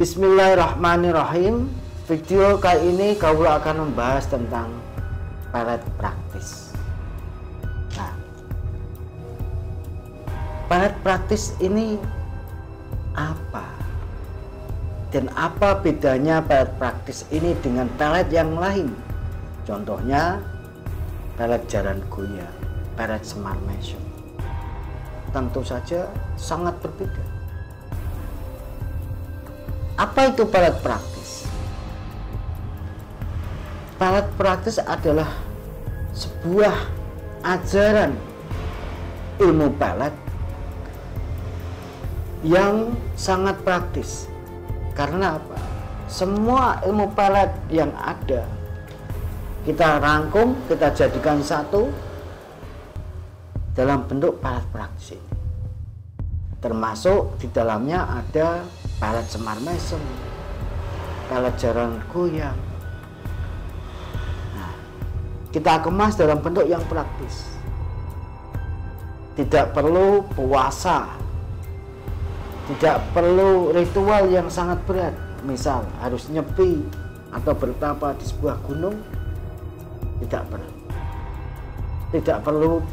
Bismillahirrahmanirrahim. Video kali ini kaula akan membahas tentang pelet praktis. Nah, pelet praktis ini apa? Dan apa bedanya pelet praktis ini dengan pelet yang lain? Contohnya pelet jaran goyang, pelet semar mesem. Tentu saja sangat berbeda. Apa itu pelet praktis? Pelet praktis adalah sebuah ajaran ilmu pelet yang sangat praktis. Karena apa? Semua ilmu pelet yang ada kita rangkum, kita jadikan satu dalam bentuk pelet praktis ini. Termasuk di dalamnya ada pelet semar mesem, pelet jaran goyang. Nah, kita kemas dalam bentuk yang praktis. Tidak perlu puasa, tidak perlu ritual yang sangat berat. Misal harus nyepi atau bertapa di sebuah gunung, tidak perlu. Tidak perlu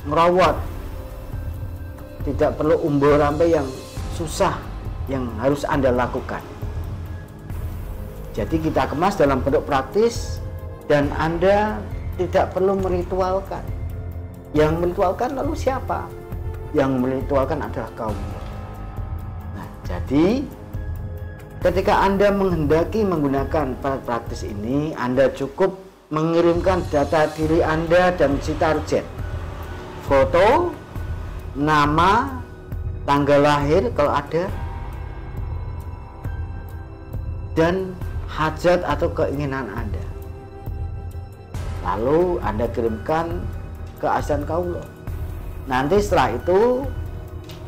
merawat, tidak perlu umbo rampe yang susah yang harus Anda lakukan. Jadi kita kemas dalam bentuk praktis dan Anda tidak perlu meritualkan. Yang meritualkan lalu siapa? Yang meritualkan adalah kaum. Nah, jadi ketika Anda menghendaki menggunakan pelet praktis ini, Anda cukup mengirimkan data diri Anda dan si target. Foto, nama, tanggal lahir kalau ada, dan hajat atau keinginan Anda. Lalu Anda kirimkan ke Asdan Kaulo. Nanti setelah itu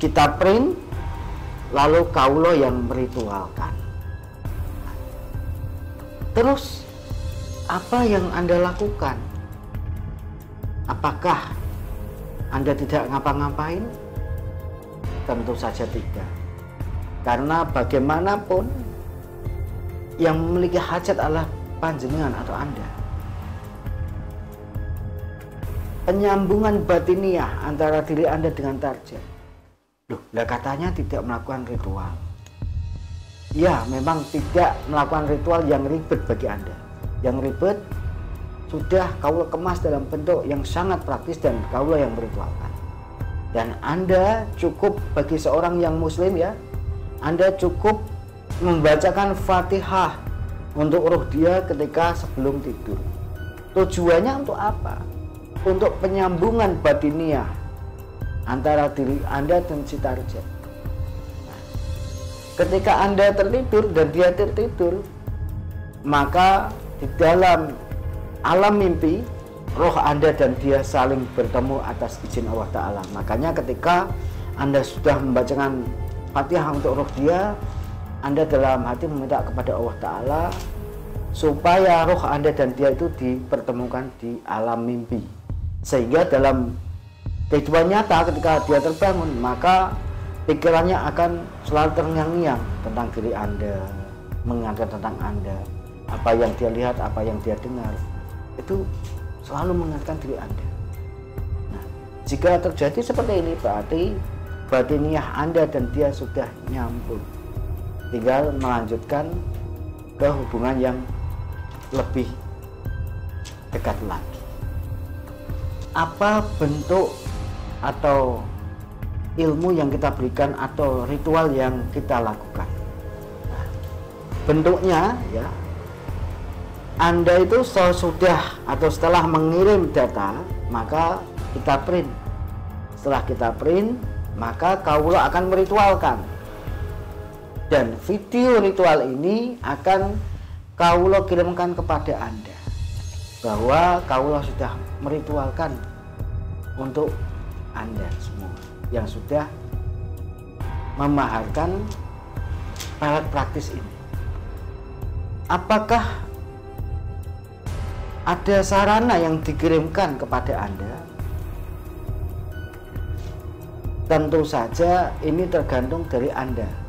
kita print, lalu Kaulo yang meritualkan. Terus apa yang Anda lakukan? Apakah Anda tidak ngapa-ngapain? Tentu saja tidak. Karena bagaimanapun yang memiliki hajat adalah panjenengan atau Anda. Penyambungan batiniah antara diri Anda dengan target. Loh, lah katanya tidak melakukan ritual. Ya, memang tidak melakukan ritual yang ribet bagi Anda. Yang ribet sudah kaulah kemas dalam bentuk yang sangat praktis dan kaulah yang meritualkan. Dan Anda cukup bagi seorang yang muslim ya, Anda cukup membacakan Fatihah untuk ruh dia ketika sebelum tidur. Tujuannya untuk apa? Untuk penyambungan batiniah antara diri Anda dan si target. Nah, ketika Anda tertidur dan dia tertidur, maka di dalam alam mimpi roh Anda dan dia saling bertemu atas izin Allah Ta'ala. Makanya ketika Anda sudah membacakan Fatihah untuk roh dia, Anda dalam hati meminta kepada Allah Ta'ala supaya roh Anda dan dia itu dipertemukan di alam mimpi. Sehingga dalam kehidupan nyata ketika dia terbangun, maka pikirannya akan selalu terngiang-ngiang tentang diri Anda, mengingatkan tentang Anda. Apa yang dia lihat, apa yang dia dengar, itu selalu mengingatkan diri Anda. Nah, jika terjadi seperti ini, berarti batiniah Anda dan dia sudah nyambung. Tinggal melanjutkan ke hubungan yang lebih dekat lagi. Apa bentuk atau ilmu yang kita berikan atau ritual yang kita lakukan? Nah, bentuknya ya, Anda itu sudah atau setelah mengirim data, maka kita print. Setelah kita print, maka kaulah akan meritualkan. Dan video ritual ini akan kaulah kirimkan kepada Anda bahwa kaulah sudah meritualkan untuk Anda semua yang sudah memaharkan pelet praktis ini. Apakah ada sarana yang dikirimkan kepada Anda? Tentu saja ini tergantung dari Anda.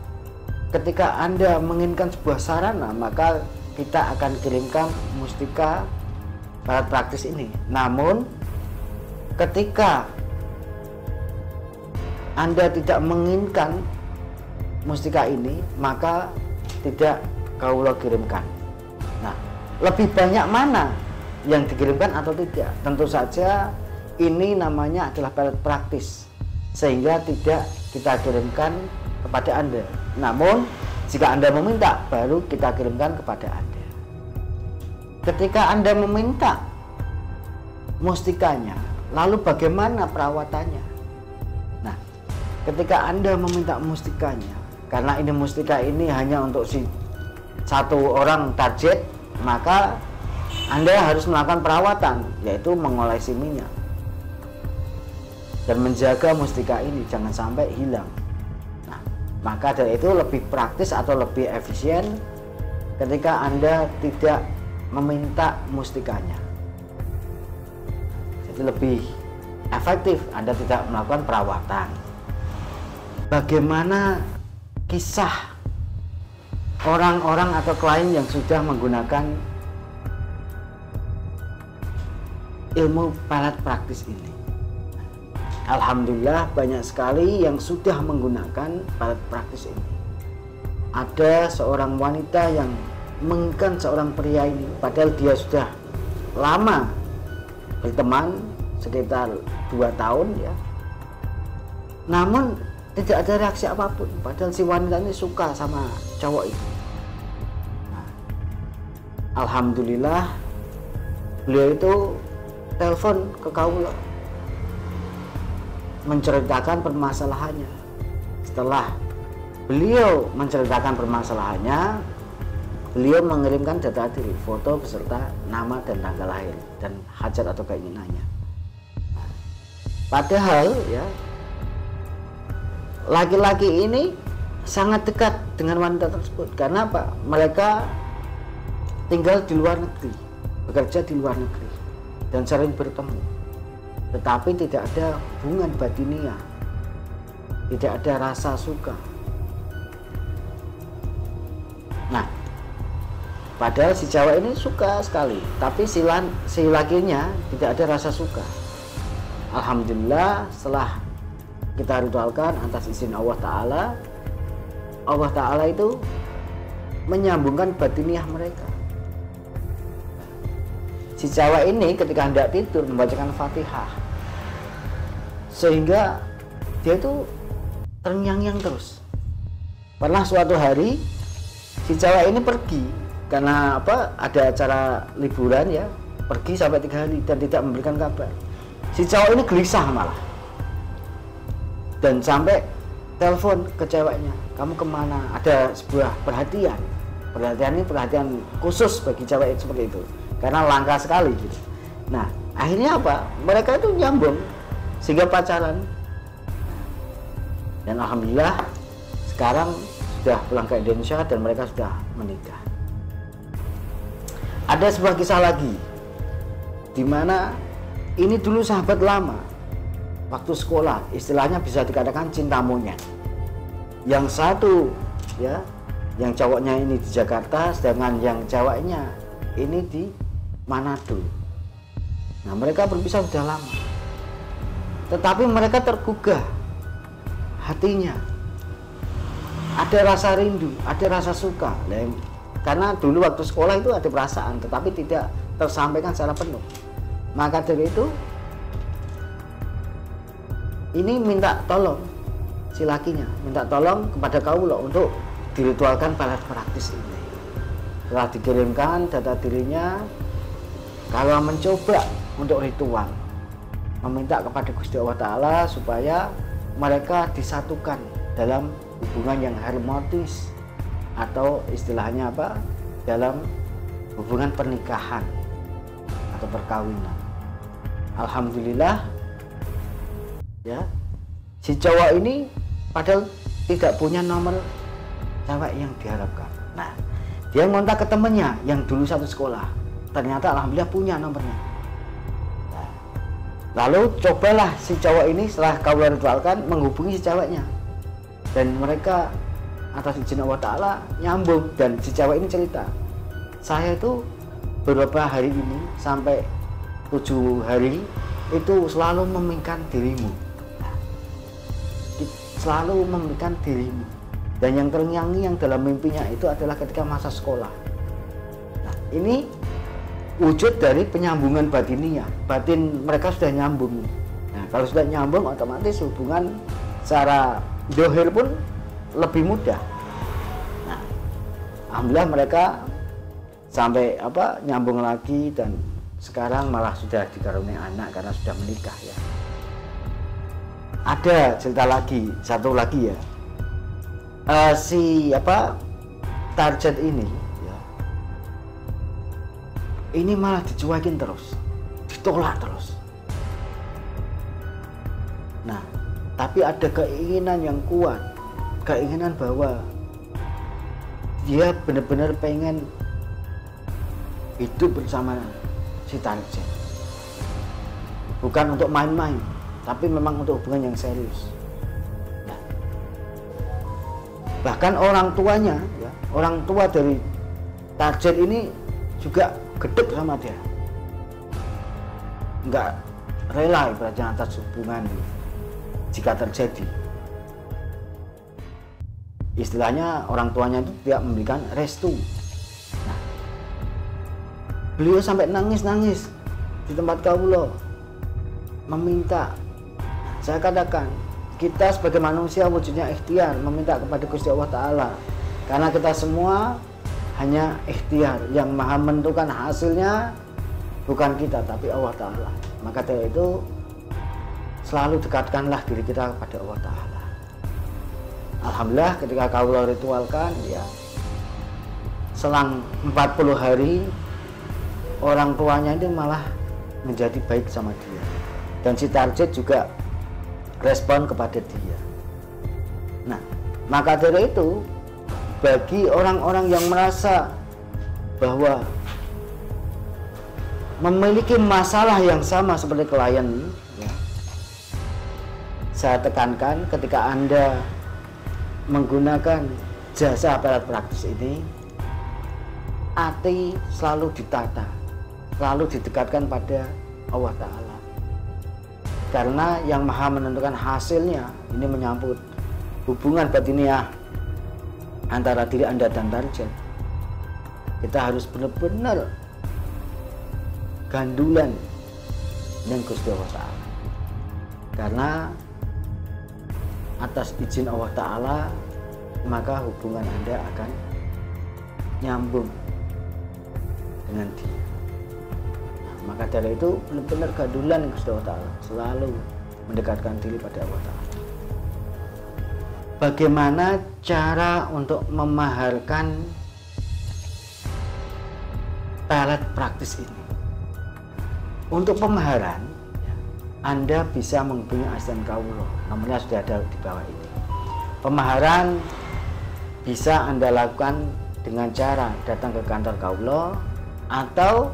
ketika Anda menginginkan sebuah sarana, maka kita akan kirimkan mustika barat praktis ini. Namun ketika Anda tidak menginginkan mustika ini, maka tidak kaula kirimkan. Nah, lebih banyak mana yang dikirimkan atau tidak? Tentu saja ini namanya adalah barat praktis, sehingga tidak kita kirimkan kepada Anda. Namun jika Anda meminta, baru kita kirimkan kepada Anda. Ketika Anda meminta mustikanya, lalu bagaimana perawatannya? Nah, ketika Anda meminta mustikanya, karena ini mustika ini hanya untuk si satu orang target, maka Anda harus melakukan perawatan, yaitu mengolesi minyak dan menjaga mustika ini jangan sampai hilang. Nah, maka dari itu lebih praktis atau lebih efisien ketika Anda tidak meminta mustikanya. Jadi lebih efektif Anda tidak melakukan perawatan. Bagaimana kisah orang-orang atau klien yang sudah menggunakan ilmu barat praktis ini? Alhamdulillah banyak sekali yang sudah menggunakan barat praktis ini. Ada seorang wanita yang menginginkan seorang pria ini, padahal dia sudah lama berteman, sekitar 2 tahun ya. Namun tidak ada reaksi apapun, padahal si wanita ini suka sama cowok itu. Nah, alhamdulillah beliau itu telepon ke kaula menceritakan permasalahannya. Setelah beliau menceritakan permasalahannya, beliau mengirimkan data diri, foto beserta nama dan tanggal lahir dan hajat atau keinginannya. Padahal ya, laki-laki ini sangat dekat dengan wanita tersebut. Karena apa? Mereka tinggal di luar negeri, bekerja di luar negeri, dan sering bertemu. Tetapi tidak ada hubungan batiniah, tidak ada rasa suka. Nah, padahal si cewek ini suka sekali, tapi si lakinya tidak ada rasa suka. Alhamdulillah setelah kita ritualkan atas izin Allah Ta'ala itu menyambungkan batiniah mereka. Si cewek ini ketika hendak tidur membacakan Fatihah, sehingga dia itu terngiang-ngiang terus. Pernah suatu hari si cewek ini pergi karena apa? Ada acara liburan ya, pergi sampai 3 hari dan tidak memberikan kabar. Si cowok ini gelisah malah, dan sampai telepon ke ceweknya, kamu kemana? Ada sebuah perhatian ini perhatian khusus bagi cewek seperti itu, karena langka sekali gitu. Nah, akhirnya apa? Mereka itu nyambung sehingga pacaran, dan alhamdulillah sekarang sudah pulang ke Indonesia dan mereka sudah menikah. Ada sebuah kisah lagi di mana ini dulu sahabat lama waktu sekolah, istilahnya bisa dikatakan cinta monyet. Yang satu ya, yang cowoknya ini di Jakarta, sedangkan yang ceweknya ini di Manado. Nah, mereka berpisah sudah lama, tetapi mereka tergugah hatinya, ada rasa rindu, ada rasa suka. Karena dulu waktu sekolah itu ada perasaan, tetapi tidak tersampaikan secara penuh. Maka dari itu ini minta tolong, si lakinya minta tolong kepada kaula untuk diritualkan barat praktis ini. Setelah dikirimkan data dirinya, kalau mencoba untuk ritual, meminta kepada Gusti Allah Ta'ala supaya mereka disatukan dalam hubungan yang harmonis, atau istilahnya apa, dalam hubungan pernikahan atau perkawinan. Alhamdulillah ya, si cowok ini padahal tidak punya nomor cewek yang diharapkan. Nah, dia ngontak ke temennya yang dulu satu sekolah, ternyata alhamdulillah punya nomornya. Nah, lalu cobalah si cowok ini setelah kaula ritualkan menghubungi si ceweknya, dan mereka atas izin Allah Ta'ala nyambung. Dan si cewek ini cerita, saya itu beberapa hari ini sampai 7 hari itu selalu memikirkan dirimu, selalu memikirkan dirimu. Dan yang terngiang-ngiang dalam mimpinya itu adalah ketika masa sekolah. Nah, ini wujud dari penyambungan batiniah. Batin mereka sudah nyambung. Nah, kalau sudah nyambung, otomatis hubungan secara dohir pun lebih mudah. Nah, alhamdulillah mereka sampai nyambung lagi, dan sekarang malah sudah dikaruniai anak karena sudah menikah ya. Ada cerita lagi, satu lagi ya. Target ini ya, ini malah dicuekin terus, ditolak terus. Nah, tapi ada keinginan yang kuat, keinginan bahwa dia benar-benar pengen hidup bersama si target, bukan untuk main-main, tapi memang untuk hubungan yang serius. Bahkan orang tuanya, ya, orang tua dari target ini juga gedek sama dia, nggak rela ibaratnya atas hubungan jika terjadi. Istilahnya orang tuanya itu tidak memberikan restu. Nah, beliau sampai nangis-nangis di tempat kaulo meminta. Saya katakan, kita sebagai manusia wujudnya ikhtiar meminta kepada Gusti Allah Ta'ala, karena kita semua hanya ikhtiar. Yang maha menentukan hasilnya bukan kita, tapi Allah Ta'ala. Maka dari itu selalu dekatkanlah diri kita kepada Allah Ta'ala. Alhamdulillah ketika kaulah ritualkan ya, selang 40 hari orang tuanya ini malah menjadi baik sama dia, dan si target juga respon kepada dia. Nah, maka dari itu bagi orang-orang yang merasa bahwa memiliki masalah yang sama seperti klien ya, saya tekankan ketika Anda menggunakan jasa apalat praktis ini, hati selalu ditata, selalu didekatkan pada Allah Ta'ala. Karena yang maha menentukan hasilnya ini menyangkut hubungan batiniah antara diri Anda dan target. Kita harus benar-benar gandulan dengan Gusti Allah Ta'ala. Karena atas izin Allah Ta'ala maka hubungan Anda akan nyambung dengan dia. Maka dari itu benar-benar gandulan Gusti Allah Ta'ala, selalu mendekatkan diri pada Allah Ta'ala. Bagaimana cara untuk memaharkan pelet praktis ini? Untuk pemaharan, Anda bisa menghubungi asisten kaulo, nomornya sudah ada di bawah ini. Pemaharan bisa Anda lakukan dengan cara datang ke kantor kaulo, atau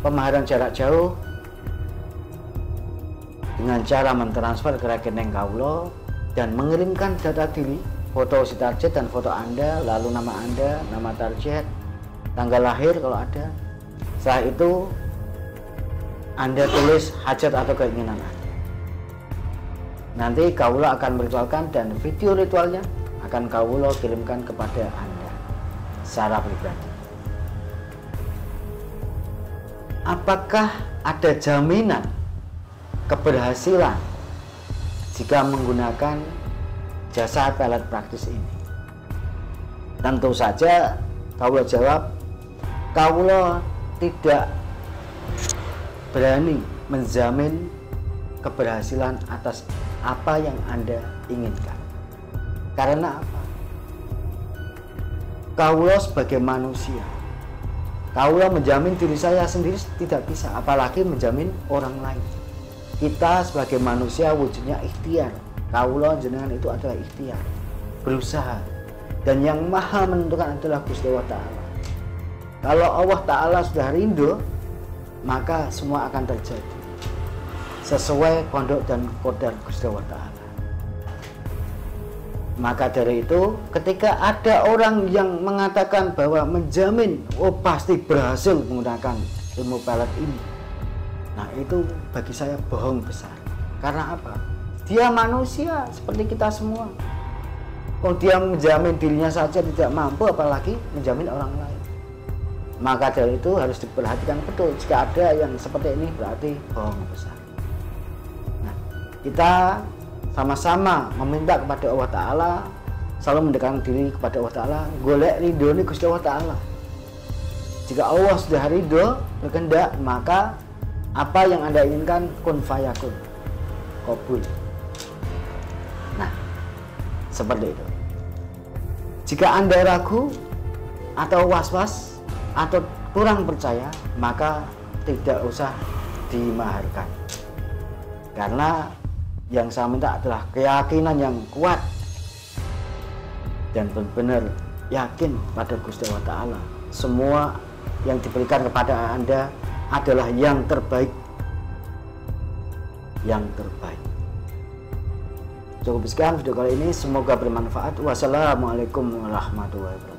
pemaharan jarak jauh dengan cara mentransfer ke rekening kaulo dan mengirimkan data diri, foto si target dan foto Anda, lalu nama Anda, nama target, tanggal lahir kalau ada. Setelah itu Anda tulis hajat atau keinginan Anda. Nanti kaulo akan meritualkan dan video ritualnya akan kaulo kirimkan kepada Anda secara pribadi. Apakah ada jaminan keberhasilan jika menggunakan jasa pelet praktis ini? Tentu saja kaulo jawab, kaulo tidak berani menjamin keberhasilan atas apa yang Anda inginkan. Karena apa? Kaulo sebagai manusia, kaulo menjamin diri saya sendiri tidak bisa, apalagi menjamin orang lain. Kita sebagai manusia wujudnya ikhtiar. Kaulo jenengan itu adalah ikhtiar, berusaha, dan yang maha menentukan adalah Gusti Allah Ta'ala. Kalau Allah Ta'ala sudah rindu, maka semua akan terjadi sesuai kondok dan kodar Gusti Allah Ta'ala. Maka dari itu, ketika ada orang yang mengatakan bahwa menjamin pasti berhasil menggunakan ilmu pelet ini, nah itu bagi saya bohong besar. Karena apa? Dia manusia seperti kita semua. Kalau dia menjamin dirinya saja tidak mampu, apalagi menjamin orang lain. Maka dari itu harus diperhatikan betul. Jika ada yang seperti ini berarti bohong besar. Nah, kita sama-sama meminta kepada Allah Ta'ala, selalu mendekatkan diri kepada Allah Ta'ala, golek ridho ini Gusti Allah Ta'ala. Jika Allah sudah ridho berkehendak, maka apa yang Anda inginkan kun fayakun, qabul. Nah, seperti itu. Jika Anda ragu atau was-was atau kurang percaya, maka tidak usah dimaharkan. Karena yang saya minta adalah keyakinan yang kuat dan benar-benar yakin pada Gusti Allah Ta'ala. Semua yang diberikan kepada Anda adalah yang terbaik. Yang terbaik. Cukup sekian video kali ini, semoga bermanfaat. Wassalamualaikum warahmatullahi wabarakatuh.